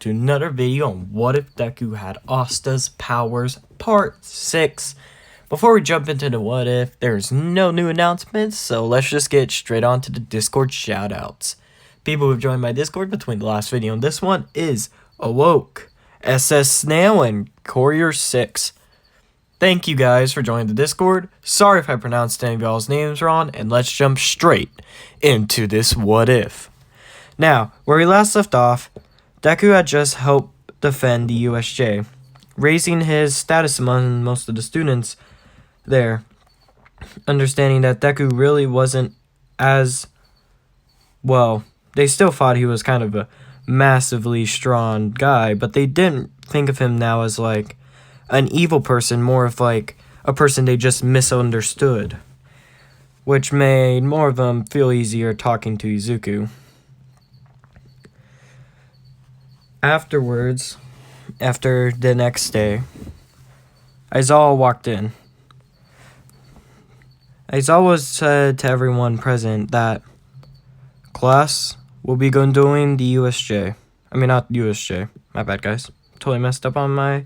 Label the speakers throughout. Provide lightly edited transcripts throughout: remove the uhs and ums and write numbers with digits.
Speaker 1: to another video on What If Deku Had Asta's Powers Part 6. Before we jump into the what if, there's no new announcements, so let's just get straight on to the Discord shoutouts. People who've joined my Discord between the last video and this one is Awoke, SS Snail, and Courier6. Thank you guys for joining the Discord. Sorry if I pronounced any of y'all's names wrong, and let's jump straight into this what if. Now, where we last left off, Deku had just helped defend the USJ, raising his status among most of the students there, understanding that Deku really wasn't as, well, they still thought he was kind of a massively strong guy, but they didn't think of him now as like an evil person, more of like a person they just misunderstood, which made more of them feel easier talking to Izuku. Afterwards, after the next day, Aizawa walked in. Aizawa said to everyone present that class will be doing the USJ. I mean, not USJ. My bad, guys. Totally messed up on my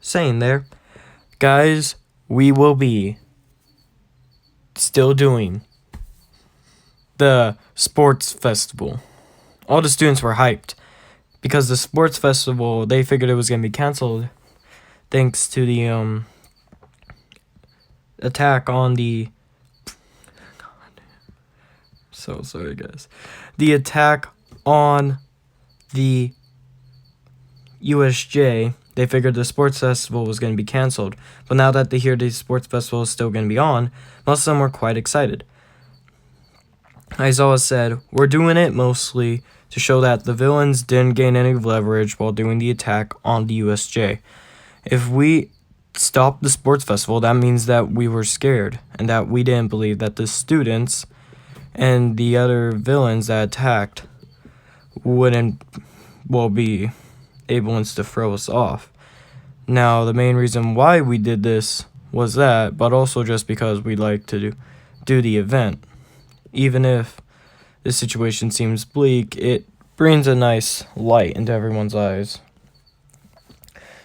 Speaker 1: saying there. Guys, we will be still doing the sports festival. All the students were hyped because the sports festival, they figured it was going to be canceled thanks to the attack on the... God, so sorry, guys. The attack on the USJ, they figured the sports festival was going to be canceled. But now that they hear the sports festival is still going to be on, most of them were quite excited. Aizawa said, "We're doing it mostly to show that the villains didn't gain any leverage while doing the attack on the USJ. If we stop the sports festival, that means that we were scared and that we didn't believe that the students and the other villains that attacked wouldn't, well, be able to throw us off. Now, the main reason why we did this was that, but also just because we like to do the event. Even if the situation seems bleak, it brings a nice light into everyone's eyes.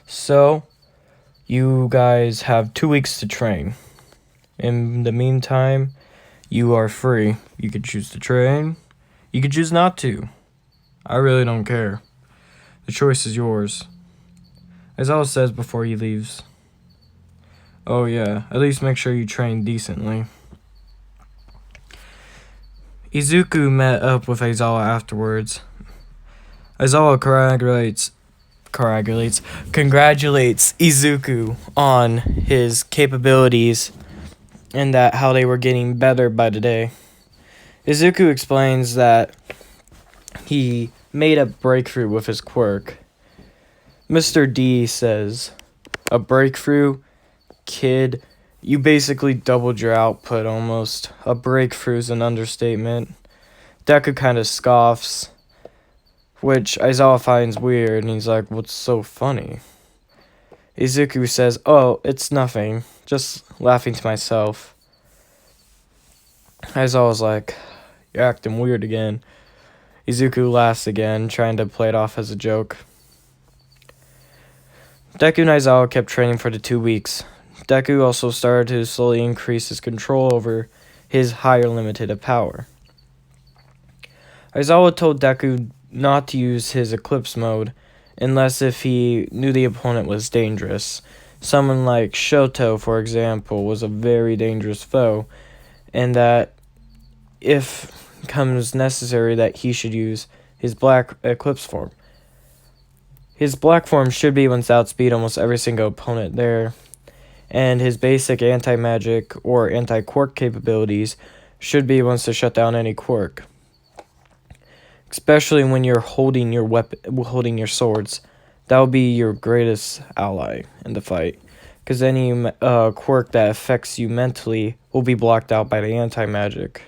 Speaker 1: So, you guys have 2 weeks to train. In the meantime, you are free. You could choose to train. You could choose not to. I really don't care. The choice is yours." Aizawa says before he leaves. Oh yeah, at least make sure you train decently. Izuku met up with Aizawa afterwards. Aizawa congratulates Izuku on his capabilities and that how they were getting better by the day. Izuku explains that he made a breakthrough with his quirk. Mr. D says, "A breakthrough? Kid, you basically doubled your output almost. A breakthrough is an understatement." Deku kind of scoffs, which Aizawa finds weird, and he's like, "What's so funny?" Izuku says, "Oh, it's nothing. Just laughing to myself." Aizawa's like, "You're acting weird again." Izuku laughs again, trying to play it off as a joke. Deku and Aizawa kept training for the 2 weeks. Deku also started to slowly increase his control over his higher limited of power. Aizawa told Deku not to use his Eclipse mode unless if he knew the opponent was dangerous. Someone like Shoto, for example, was a very dangerous foe, and that if comes necessary that he should use his black Eclipse form. His black form should be able to outspeed almost every single opponent there, and his basic anti-magic or anti-quirk capabilities should be able to shut down any quirk. Especially when you're holding your holding your swords. That will be your greatest ally in the fight, because any quirk that affects you mentally will be blocked out by the anti-magic.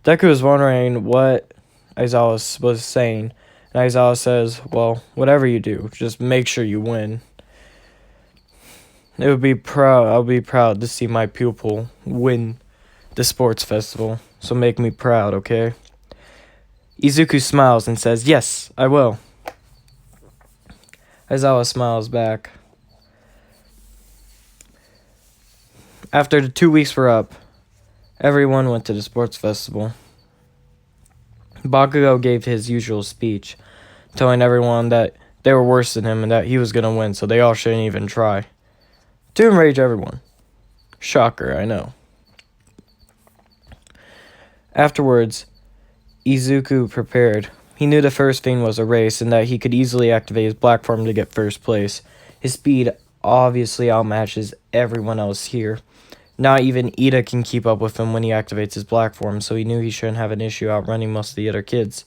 Speaker 1: Deku was wondering what Aizawa was saying, and Aizawa says, "Well, whatever you do, just make sure you win. I'll be proud to see my pupil win the sports festival, so make me proud, okay?" Izuku smiles and says, "Yes, I will." Aizawa smiles back. After the 2 weeks were up, everyone went to the sports festival. Bakugo gave his usual speech, telling everyone that they were worse than him and that he was going to win, so they all shouldn't even try. To enrage everyone. Shocker, I know. Afterwards, Izuku prepared. He knew the first thing was a race and that he could easily activate his black form to get first place. His speed obviously outmatches everyone else here. Not even Ida can keep up with him when he activates his black form, so he knew he shouldn't have an issue outrunning most of the other kids.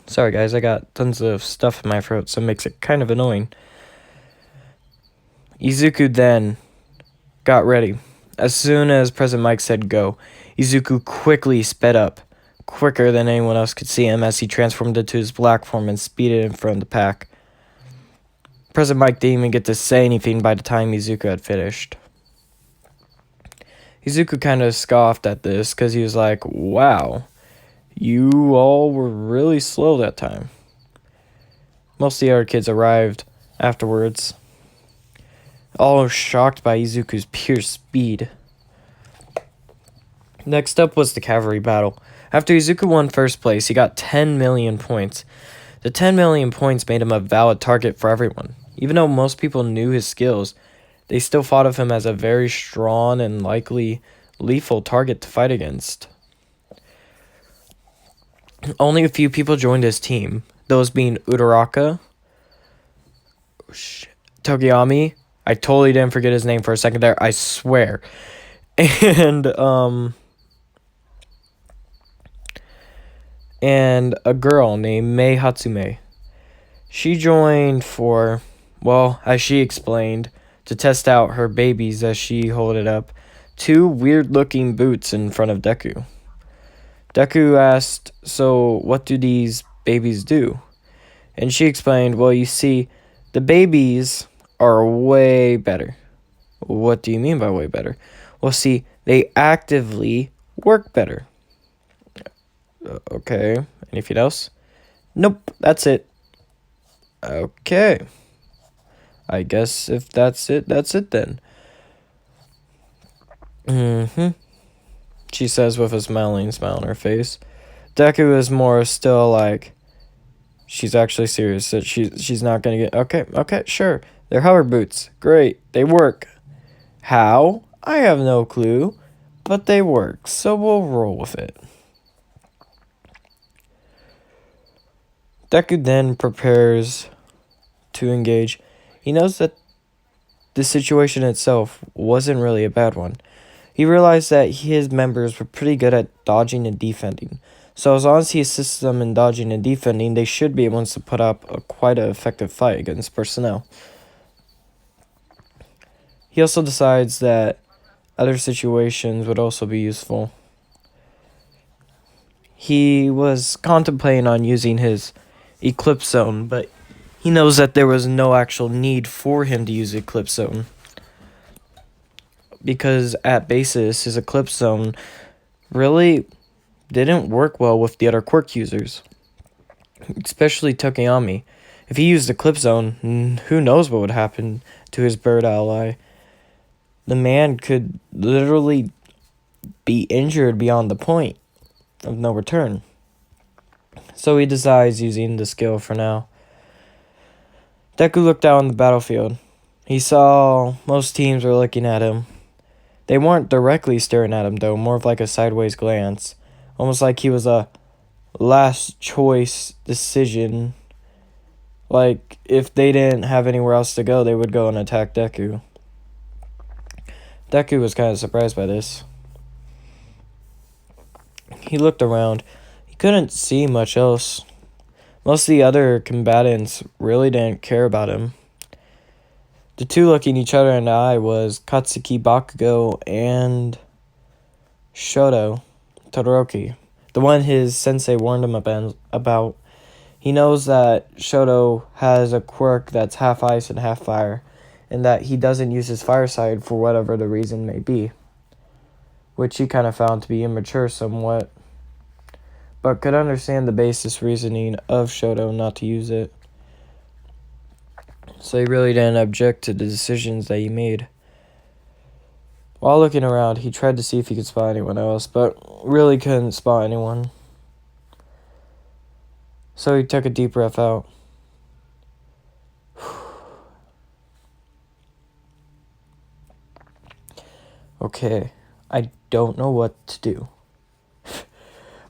Speaker 1: Sorry guys, I got tons of stuff in my throat, so it makes it kind of annoying. Izuku then got ready. As soon as President Mike said go, Izuku quickly sped up, quicker than anyone else could see him as he transformed into his black form and speeded in front of the pack. President Mike didn't even get to say anything by the time Izuku had finished. Izuku kind of scoffed at this because he was like, wow, you all were really slow that time. Most of the other kids arrived afterwards, all shocked by Izuku's pure speed. Next up was the cavalry battle. After Izuku won first place, he got 10 million points. The 10 million points made him a valid target for everyone. Even though most people knew his skills, they still thought of him as a very strong and likely lethal target to fight against. Only a few people joined his team, those being Uraraka, Togeyami, I totally didn't forget his name for a second there, I swear, and a girl named Mei Hatsume. She joined for, well, as she explained, to test out her babies as she held it up, 2 weird-looking boots in front of Deku. Deku asked, so what do these babies do? And she explained, well, you see, the babies are way better. What do you mean by way better? Well, see, they actively work better. Okay, anything else? Nope, that's it. Okay. I guess if that's it then. She says with a smiling smile on her face. Deku is more still like, she's actually serious, that she's not gonna get, okay, sure. They're hover boots. Great, they work. How? I have no clue, but they work, so we'll roll with it. Deku then prepares to engage. He knows that the situation itself wasn't really a bad one. He realized that his members were pretty good at dodging and defending. So as long as he assists them in dodging and defending, they should be able to put up quite an effective fight against personnel. He also decides that other situations would also be useful. He was contemplating on using his Eclipse Zone, but he knows that there was no actual need for him to use Eclipse Zone, because at basis, his Eclipse Zone really didn't work well with the other quirk users, especially Tokiyami. If he used Eclipse Zone, who knows what would happen to his bird ally. The man could literally be injured beyond the point of no return. So he decides using the skill for now. Deku looked out on the battlefield. He saw most teams were looking at him. They weren't directly staring at him, though, more of like a sideways glance. Almost like he was a last choice decision. Like, if they didn't have anywhere else to go, they would go and attack Deku. Deku was kind of surprised by this. He looked around. He couldn't see much else. Most of the other combatants really didn't care about him. The two looking each other in the eye was Katsuki Bakugo and Shoto Todoroki, the one his sensei warned him about. He knows that Shoto has a quirk that's half ice and half fire, and that he doesn't use his fire side for whatever the reason may be, which he kind of found to be immature somewhat. but could understand the basis reasoning of Shoto not to use it. So he really didn't object to the decisions that he made. While looking around, he tried to see if he could spot anyone else, but really couldn't spot anyone. So he took a deep breath out. Okay, I don't know what to do.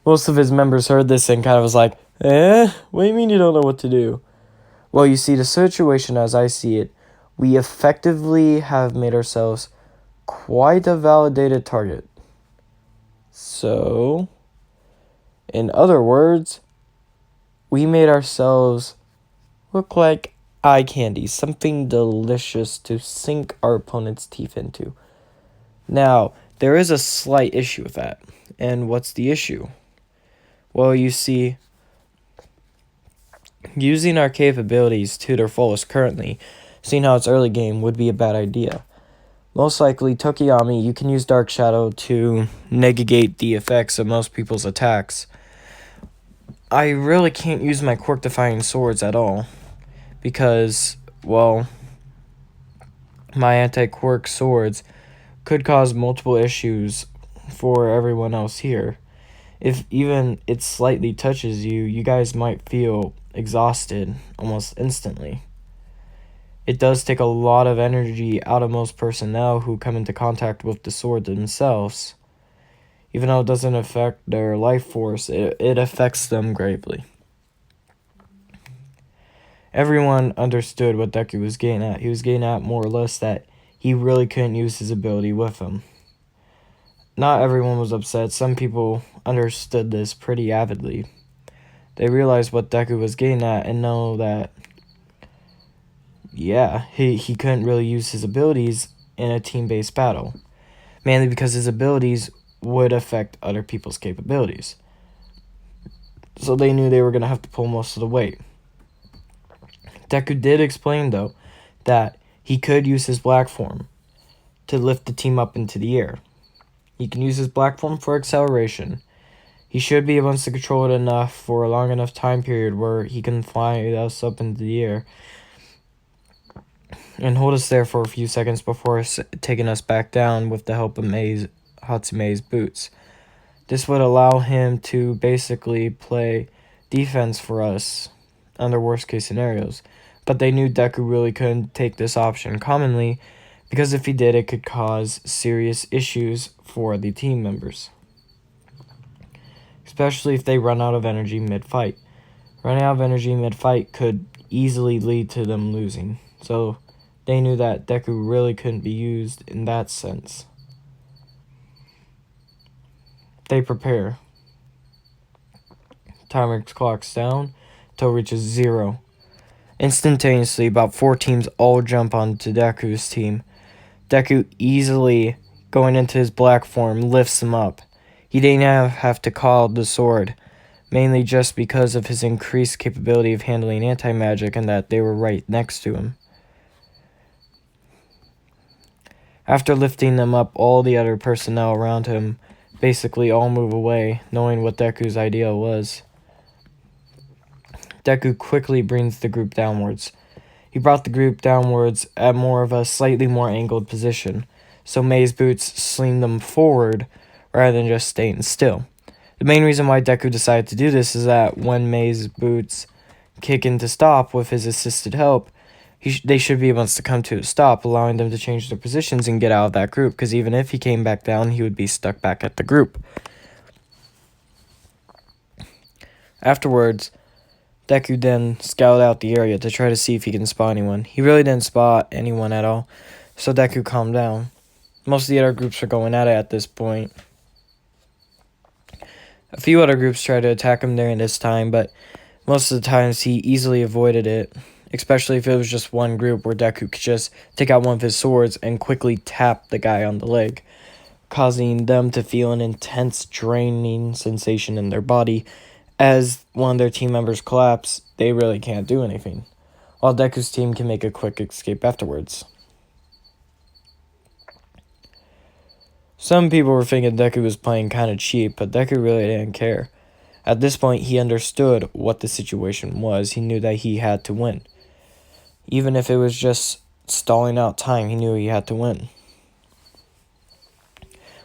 Speaker 1: Most of his members heard this and kind of was like, what do you mean you don't know what to do? Well, you see, the situation as I see it, we effectively have made ourselves quite a validated target. So, in other words, we made ourselves look like eye candy, something delicious to sink our opponent's teeth into. Now, there is a slight issue with that. And what's the issue? Well, you see, using our capabilities to their fullest currently, seeing how it's early game, would be a bad idea. Most likely, Tokiyami, you can use Dark Shadow to negate the effects of most people's attacks. I really can't use my quirk-defying swords at all, because, well, my anti-quirk swords could cause multiple issues for everyone else here. If even it slightly touches you, you guys might feel exhausted almost instantly. It does take a lot of energy out of most personnel who come into contact with the sword themselves. Even though it doesn't affect their life force, it affects them gravely. Everyone understood what Deku was getting at. He was getting at more or less that he really couldn't use his ability with him. Not everyone was upset. Some people understood this pretty avidly. They realized what Deku was getting at and know that, yeah, he couldn't really use his abilities in a team-based battle. Mainly because his abilities would affect other people's capabilities. So they knew they were going to have to pull most of the weight. Deku did explain, though, that he could use his black form to lift the team up into the air. He can use his black form for acceleration. He should be able to control it enough for a long enough time period where he can fly us up into the air and hold us there for a few seconds before taking us back down with the help of Hatsume's boots. This would allow him to basically play defense for us under worst case scenarios. But they knew Deku really couldn't take this option commonly, because if he did, it could cause serious issues for the team members. Especially if they run out of energy mid-fight. Running out of energy mid-fight could easily lead to them losing. So they knew that Deku really couldn't be used in that sense. They prepare. Timer clocks down until it reaches 0. Instantaneously, about 4 teams all jump onto Deku's team. Deku easily, going into his black form, lifts him up. He didn't have to call the sword, mainly just because of his increased capability of handling anti-magic and that they were right next to him. After lifting them up, all the other personnel around him basically all move away, knowing what Deku's idea was. Deku quickly brings the group downwards. He brought the group downwards at more of a slightly more angled position, so Mei's boots sling them forward rather than just staying still. The main reason why Deku decided to do this is that when Mei's boots kick in to stop with his assisted help, they should be able to come to a stop, allowing them to change their positions and get out of that group, because even if he came back down, he would be stuck back at the group. Afterwards, Deku then scouted out the area to try to see if he can spot anyone. He really didn't spot anyone at all, so Deku calmed down. Most of the other groups were going at it at this point. A few other groups tried to attack him during this time, but most of the times he easily avoided it, especially if it was just one group where Deku could just take out one of his swords and quickly tap the guy on the leg, causing them to feel an intense draining sensation in their body. As one of their team members collapse, they really can't do anything, while Deku's team can make a quick escape afterwards. Some people were thinking Deku was playing kind of cheap, but Deku really didn't care. At this point, he understood what the situation was. He knew that he had to win. Even if it was just stalling out time, he knew he had to win.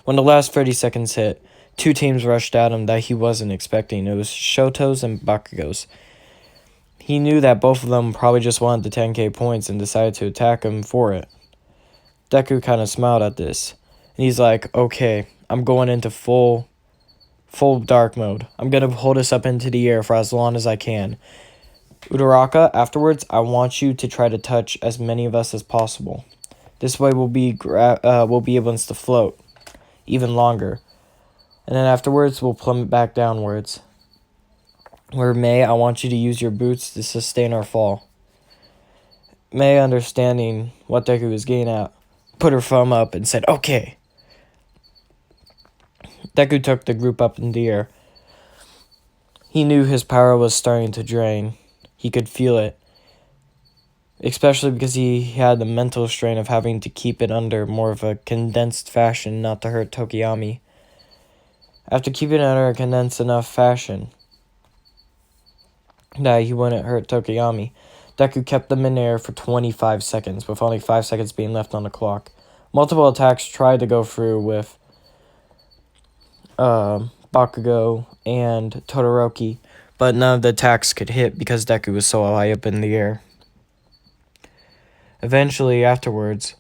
Speaker 1: When the last 30 seconds hit, two teams rushed at him that he wasn't expecting. It was Shoto's and Bakugo's. He knew that both of them probably just wanted the 10k points and decided to attack him for it. Deku kind of smiled at this. And he's like, okay, I'm going into full dark mode. I'm going to hold us up into the air for as long as I can. Uraraka, afterwards, I want you to try to touch as many of us as possible. This way we'll be able to float even longer. And then afterwards, we'll plummet back downwards. Where Mei, I want you to use your boots to sustain our fall. Mei, understanding what Deku was getting at, put her thumb up and said, okay. Deku took the group up in the air. He knew his power was starting to drain. He could feel it. Especially because he had the mental strain of having to keep it under more of a condensed fashion not to hurt Tokiyami. After keeping it under a condensed enough fashion that he wouldn't hurt Tokiyami, Deku kept them in air for 25 seconds, with only 5 seconds being left on the clock. Multiple attacks tried to go through with Bakugo and Todoroki, but none of the attacks could hit because Deku was so high up in the air. Eventually, afterwards,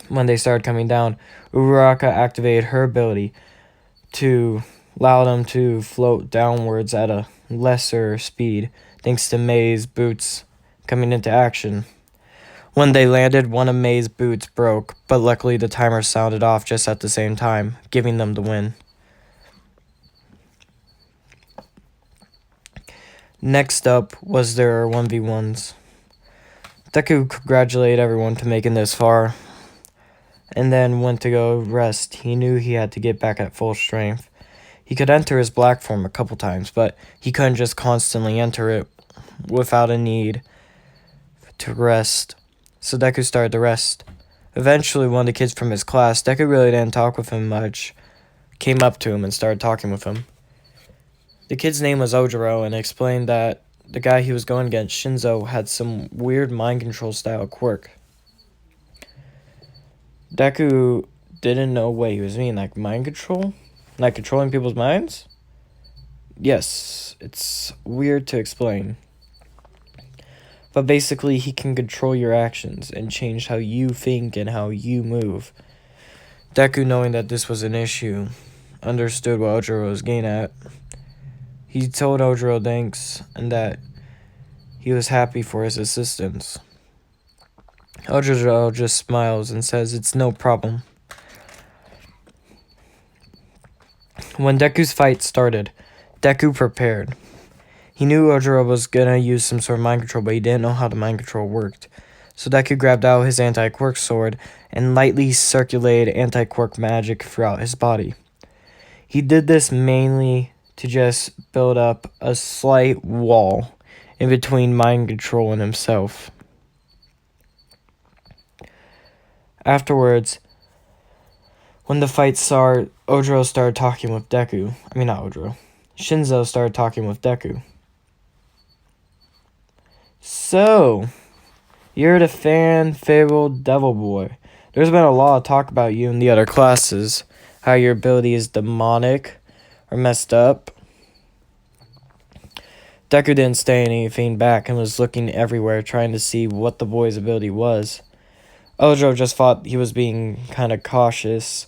Speaker 1: when they started coming down, Uraraka activated her ability to allow them to float downwards at a lesser speed, thanks to Mei's boots coming into action. When they landed, one of Mei's boots broke, but luckily the timer sounded off just at the same time, giving them the win. Next up was their 1v1s. Deku congratulated everyone to making this far, and then went to go rest. He knew he had to get back at full strength. He could enter his black form a couple times, but he couldn't just constantly enter it without a need to rest. So Deku started to rest. Eventually, one of the kids from his class, Deku really didn't talk with him much, came up to him and started talking with him. The kid's name was Ojiro and explained that the guy he was going against, Shinzo, had some weird mind control style quirk. Deku didn't know what he was meaning, like mind control? Like controlling people's minds? Yes, it's weird to explain. But basically, he can control your actions and change how you think and how you move. Deku, knowing that this was an issue, understood what Ojiro was getting at. He told Ojiro thanks and that he was happy for his assistance. Ojiro just smiles and says it's no problem. When Deku's fight started, Deku prepared. He knew Ojiro was gonna use some sort of mind control, but he didn't know how the mind control worked. So Deku grabbed out his anti-quirk sword and lightly circulated anti-quirk magic throughout his body. He did this mainly to just build up a slight wall in between mind control and himself. Afterwards, when the fight started, Ojiro started talking with Deku. Shinzo started talking with Deku. So, you're the fan-favorite devil boy. There's been a lot of talk about you in the other classes, how your ability is demonic or messed up. Deku didn't say anything back and was looking everywhere trying to see what the boy's ability was. Ojiro just thought he was being kind of cautious.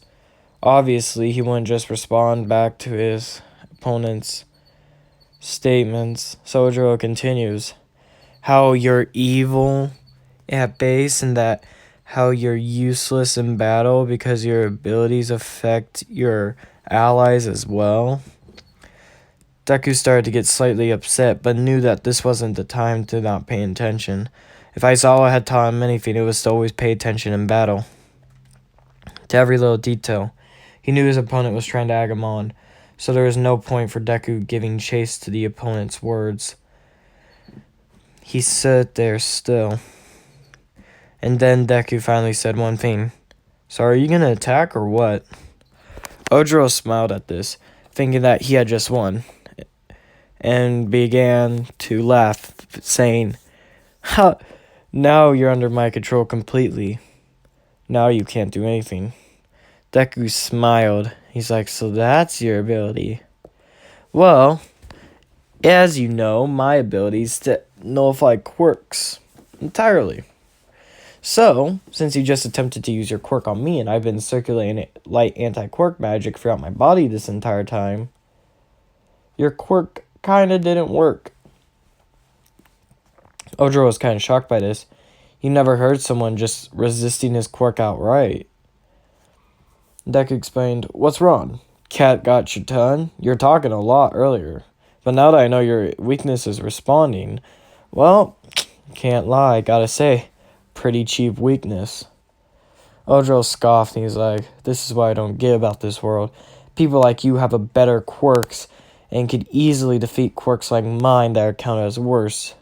Speaker 1: Obviously, he wouldn't just respond back to his opponent's statements. So Ojiro continues, how you're evil at base and that how you're useless in battle because your abilities affect your allies as well. Deku started to get slightly upset, but knew that this wasn't the time to not pay attention. If Aizawa had taught him anything, it was to always pay attention in battle. To every little detail. He knew his opponent was trying to egg him on, so there was no point for Deku giving chase to the opponent's words. He sat there still. And then Deku finally said one thing. So are you going to attack or what? Ojiro smiled at this, thinking that he had just won. and began to laugh, saying, "Ha! Now you're under my control completely. Now you can't do anything." Deku smiled. He's like, "So that's your ability." "Well, as you know, my ability is to nullify quirks entirely. So, since you just attempted to use your quirk on me and I've been circulating light anti-quirk magic throughout my body this entire time, your quirk kinda didn't work." Ojiro was kinda shocked by this. He never heard someone just resisting his quirk outright. Deku explained, "What's wrong? Cat got your tongue? You're talking a lot earlier. But now that I know your weakness is responding, well, can't lie, gotta say, pretty cheap weakness." Ojiro scoffed and he's like, "This is what I don't get about this world. People like you have a better quirks and could easily defeat quirks like mine that are counted as worse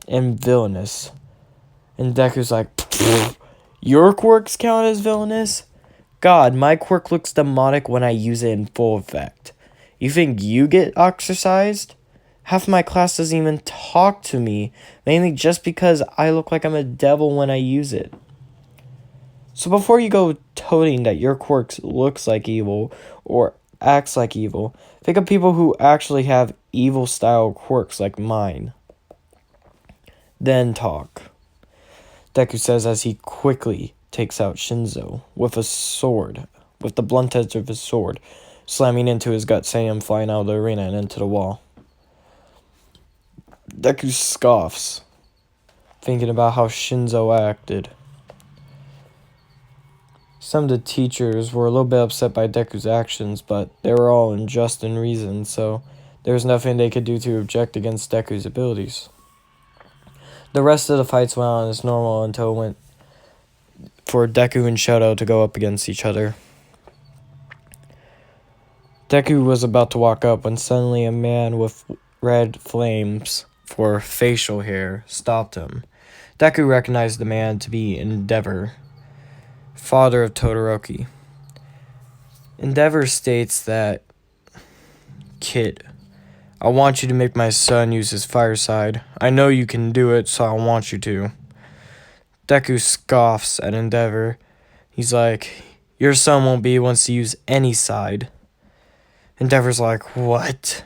Speaker 1: and villainous." And Deku's like, "Your quirks count as villainous? God, my quirk looks demonic when I use it in full effect. You think you get ostracized? Half my class doesn't even talk to me, mainly just because I look like I'm a devil when I use it. So before you go toting that your quirk looks like evil or acts like evil, think of people who actually have evil-style quirks like mine. Then talk." Deku says as he quickly takes out Shinzo with the blunt edge of his sword, slamming into his gut, sending him flying out of the arena and into the wall. Deku scoffs, thinking about how Shinzo acted. Some of the teachers were a little bit upset by Deku's actions, but they were all in just and reason, so there was nothing they could do to object against Deku's abilities. The rest of the fights went on as normal until it went for Deku and Shoto to go up against each other. Deku was about to walk up when suddenly a man with red flames for facial hair stopped him. Deku recognized the man to be Endeavor, father of Todoroki. Endeavor states that, "Kid, I want you to make my son use his fire side. I know you can do it, so I want you to." Deku scoffs at Endeavor. He's like, "Your son won't be able to use any side." Endeavor's like, "What?"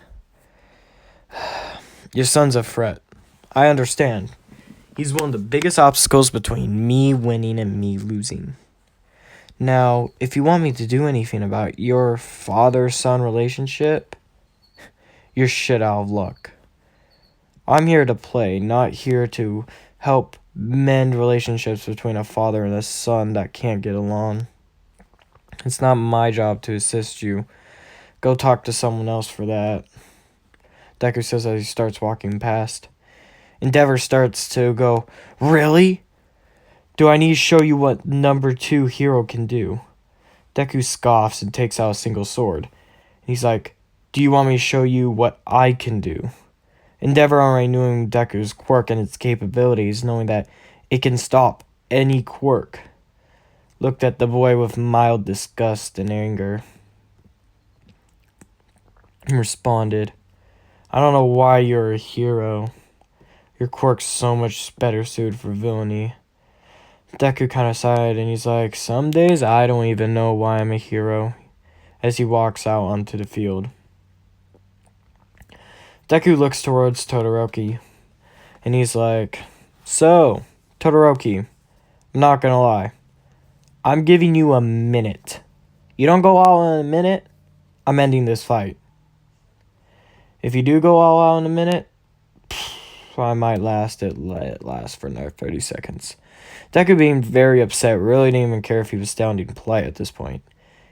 Speaker 1: "Your son's a threat. I understand. He's one of the biggest obstacles between me winning and me losing. Now, if you want me to do anything about your father-son relationship, you're shit out of luck. I'm here to play, not here to help mend relationships between a father and a son that can't get along. It's not my job to assist you. Go talk to someone else for that." Deku says as he starts walking past. Endeavor starts to go, "Really? Do I need to show you what number 2 hero can do?" Deku scoffs and takes out a single sword. He's like, "Do you want me to show you what I can do?" Endeavor, already knowing Deku's quirk and its capabilities, knowing that it can stop any quirk, looked at the boy with mild disgust and anger. He responded, "I don't know why you're a hero. Your quirk's so much better suited for villainy." Deku kind of sighed and he's like, "Some days I don't even know why I'm a hero," as he walks out onto the field. Deku looks towards Todoroki and he's like, "So, Todoroki, I'm not gonna lie. I'm giving you a minute. You don't go all in a minute, I'm ending this fight. If you do go all out in a minute, I might last for another 30 seconds. Deku, being very upset, really didn't even care if he was sounding polite at this point.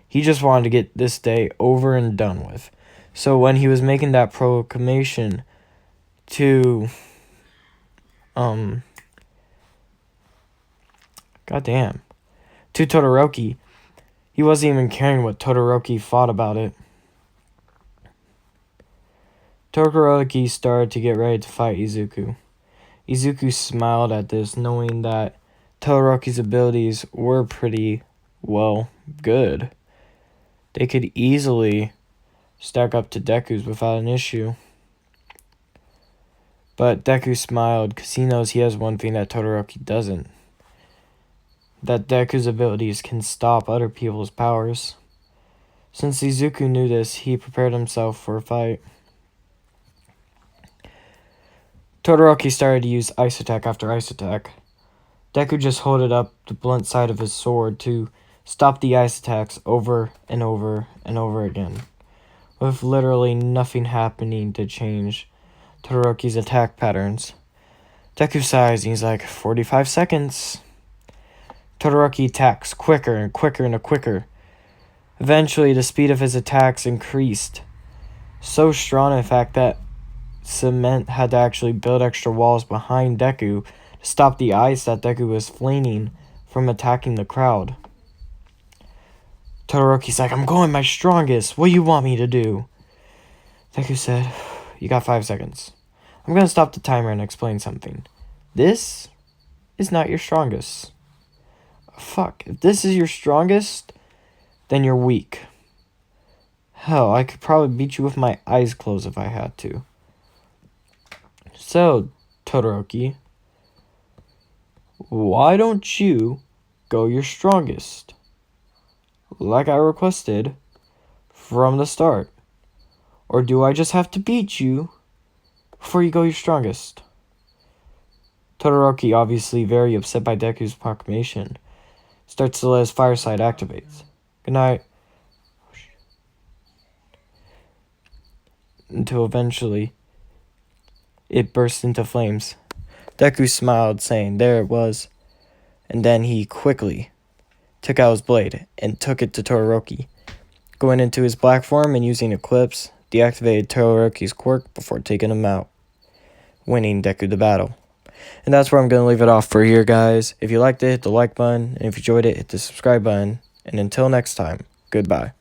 Speaker 1: He just wanted to get this day over and done with. So when he was making that proclamation to, to Todoroki, he wasn't even caring what Todoroki thought about it. Todoroki started to get ready to fight Izuku. Izuku smiled at this, knowing that Todoroki's abilities were pretty, well, good. They could easily stack up to Deku's without an issue. But Deku smiled because he knows he has one thing that Todoroki doesn't. That Deku's abilities can stop other people's powers. Since Izuku knew this, he prepared himself for a fight. Todoroki started to use ice attack after ice attack. Deku just holded up the blunt side of his sword to stop the ice attacks over and over and over again, with literally nothing happening to change Todoroki's attack patterns. Deku sighs and he's like, 45 seconds. Todoroki attacks quicker and quicker and quicker. Eventually, the speed of his attacks increased. So strong, in fact, that Cement had to actually build extra walls behind Deku to stop the ice that Deku was flinging from attacking the crowd. Todoroki's like, I'm going my strongest. What do you want me to do? Deku said, you got 5 seconds. I'm going to stop the timer and explain something. This is not your strongest. Fuck, if this is your strongest, then you're weak. Hell, I could probably beat you with my eyes closed if I had to. So, Todoroki, why don't you go your strongest? Like I requested from the start. Or do I just have to beat you before you go your strongest? Todoroki, obviously very upset by Deku's proclamation, starts to let his fire side activates. Good night. Until eventually, it burst into flames. Deku smiled, saying, there it was. And then he quickly took out his blade and took it to Todoroki. Going into his black form and using Eclipse, deactivated Todoroki's quirk before taking him out, winning Deku the battle. And that's where I'm going to leave it off for here, guys. If you liked it, hit the like button. And if you enjoyed it, hit the subscribe button. And until next time, goodbye.